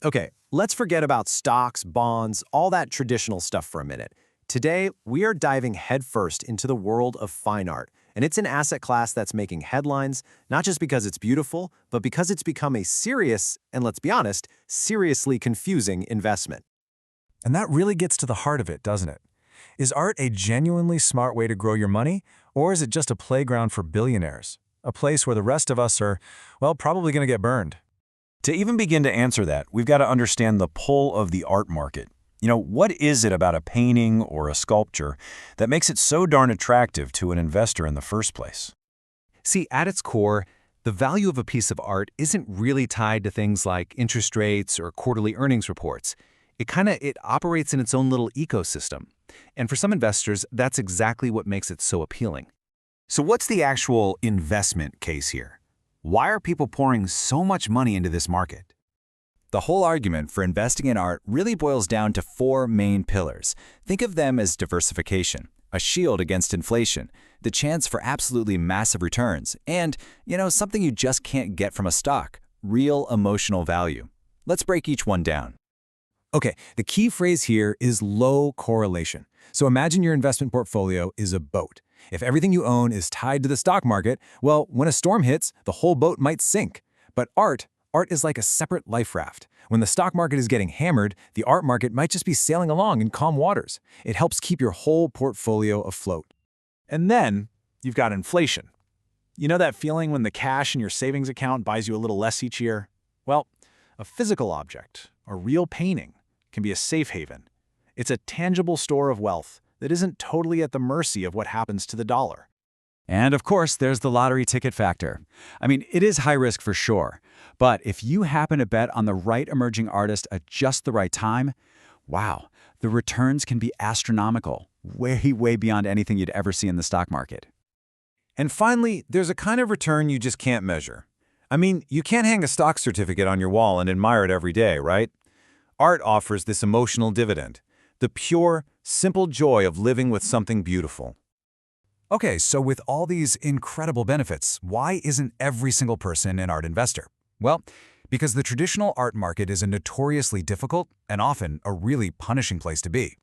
Okay, let's forget about stocks, bonds, all that traditional stuff for a minute. Today, we are diving headfirst into the world of fine art, and it's an asset class that's making headlines, not just because it's beautiful, but because it's become a serious, and let's be honest, seriously confusing investment. And that really gets to the heart of it, doesn't it? Is art a genuinely smart way to grow your money, or is it just a playground for billionaires? A place where the rest of us are, well, probably going to get burned. To even begin to answer that, we've got to understand the pull of the art market. What is it about a painting or a sculpture that makes it so darn attractive to an investor in the first place? See, at its core, the value of a piece of art isn't really tied to things like interest rates or quarterly earnings reports. It operates in its own little ecosystem. And for some investors, that's exactly what makes it so appealing. So what's the actual investment case here? Why are people pouring so much money into this market? The whole argument for investing in art really boils down to four main pillars. Think of them as diversification, a shield against inflation, the chance for absolutely massive returns, and, something you just can't get from a stock, real emotional value. Let's break each one down. Okay, the key phrase here is low correlation. So imagine your investment portfolio is a boat. If everything you own is tied to the stock market, well, when a storm hits, the whole boat might sink. But art is like a separate life raft. When the stock market is getting hammered, the art market might just be sailing along in calm waters. It helps keep your whole portfolio afloat. And then you've got inflation. You know that feeling when the cash in your savings account buys you a little less each year? Well, a physical object, a real painting, can be a safe haven. It's a tangible store of wealth that isn't totally at the mercy of what happens to the dollar. And of course, there's the lottery ticket factor. It is high risk for sure. But if you happen to bet on the right emerging artist at just the right time, wow, the returns can be astronomical, way beyond anything you'd ever see in the stock market. And finally, there's a kind of return you just can't measure. You can't hang a stock certificate on your wall and admire it every day, right? Art offers this emotional dividend, the pure, simple joy of living with something beautiful. Okay, so with all these incredible benefits, why isn't every single person an art investor? Well, because the traditional art market is a notoriously difficult and often a really punishing place to be.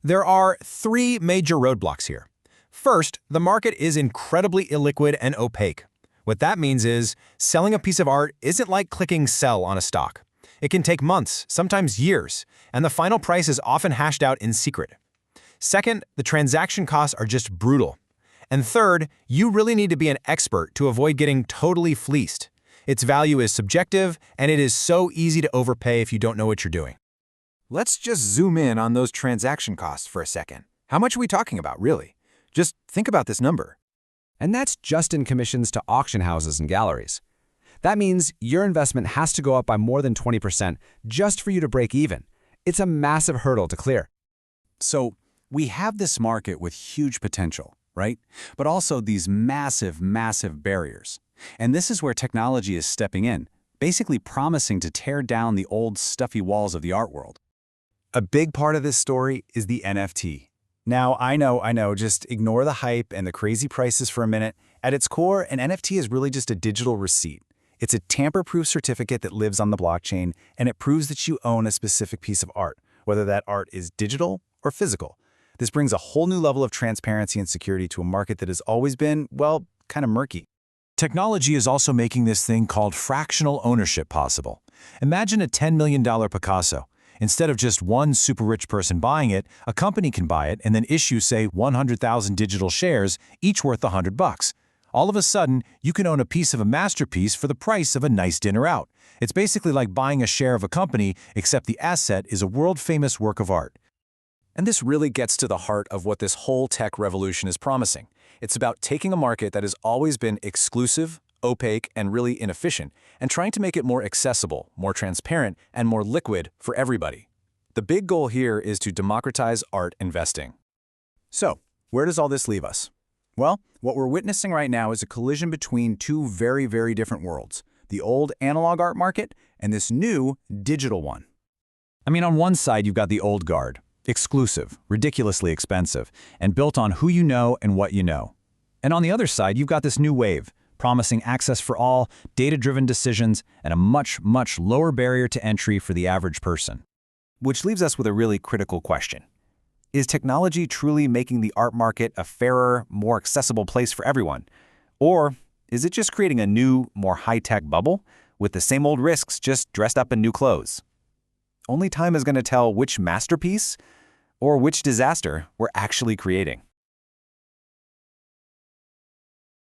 There are three major roadblocks here. First, the market is incredibly illiquid and opaque. What that means is, selling a piece of art isn't like clicking sell on a stock. It can take months, sometimes years, and the final price is often hashed out in secret. Second, the transaction costs are just brutal. And third, you really need to be an expert to avoid getting totally fleeced. Its value is subjective, and it is so easy to overpay if you don't know what you're doing. Let's just zoom in on those transaction costs for a second. How much are we talking about, really? Just think about this number. And that's just in commissions to auction houses and galleries. That means your investment has to go up by more than 20% just for you to break even. It's a massive hurdle to clear. So we have this market with huge potential, right? But also these massive barriers. And this is where technology is stepping in, basically promising to tear down the old stuffy walls of the art world. A big part of this story is the NFT. Now, I know, just ignore the hype and the crazy prices for a minute. At its core, an NFT is really just a digital receipt. It's a tamper-proof certificate that lives on the blockchain, and it proves that you own a specific piece of art, whether that art is digital or physical. This brings a whole new level of transparency and security to a market that has always been, well, kind of murky. Technology is also making this thing called fractional ownership possible. Imagine a $10 million Picasso. Instead of just one super rich person buying it, a company can buy it and then issue, say, 100,000 digital shares, each worth $100. All of a sudden, you can own a piece of a masterpiece for the price of a nice dinner out. It's basically like buying a share of a company, except the asset is a world-famous work of art. And this really gets to the heart of what this whole tech revolution is promising. It's about taking a market that has always been exclusive, opaque, and really inefficient, and trying to make it more accessible, more transparent, and more liquid for everybody. The big goal here is to democratize art investing. So, where does all this leave us? Well, what we're witnessing right now is a collision between two very different worlds, the old analog art market and this new digital one. On one side, you've got the old guard, exclusive, ridiculously expensive, and built on who you know and what you know. And on the other side, you've got this new wave, promising access for all, data-driven decisions, and a much, much lower barrier to entry for the average person. Which leaves us with a really critical question. Is technology truly making the art market a fairer, more accessible place for everyone? Or is it just creating a new, more high-tech bubble with the same old risks just dressed up in new clothes? Only time is going to tell which masterpiece or which disaster we're actually creating.